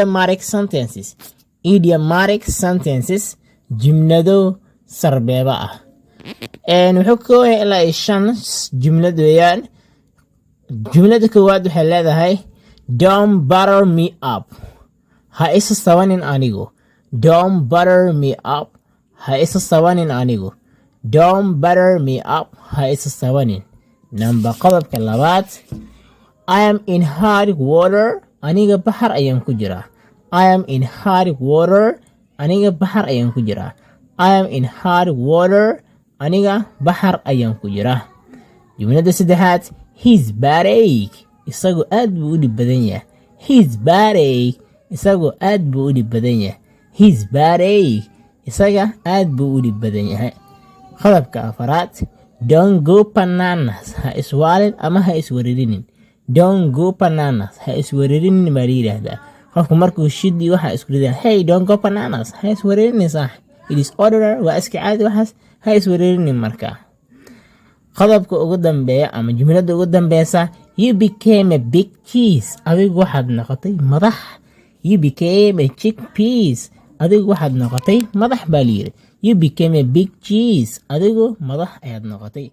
idiomatic sentences. Idiomatic sentences jumlado sarbeeba ah. wuxuu ka kooban ilaa 5 jumlad weeyaan. jumlada koowaad waxay leedahay don't butter me up. ha isa sawanin anigu. don't butter me up. ha isa sawanin anigu. don't butter me up. ha isa sawanin. qodobka labaad I am in hard water. aniga bahar ayaan ku jiraa. I am in hard water. aniga bahar ayaan ku jiraa. I am in hard water. aniga bahar ayaan ku jiraa. jumlada saddexaad his backache. isagu aad buu u dhib badan yahay. his backache. isagu aad buu u dhib badan yahay. his backache. isaga aad buu u dhib badan yahay. qodobka afaraad don't go bananas. ha iswaalin ama ha iswareerinin. don't go bananas. ha iswareerinin baa la yidhaahdaa. qofku markuu shidi waxa isku ridaa hey don't go bananas. ha iswareerinin saax. it is order. waa iska caadi waxaas. ha iswareerinin markaa. qodobka ugu dambeeya ama jumlada ugu dambeysa you became a big cheese. adigu waxaad noqotay madax. you became a chickpeas. adigu waxaad noqotay madax baa la yiri. you became a big cheese. adigu madax ayaad noqotay.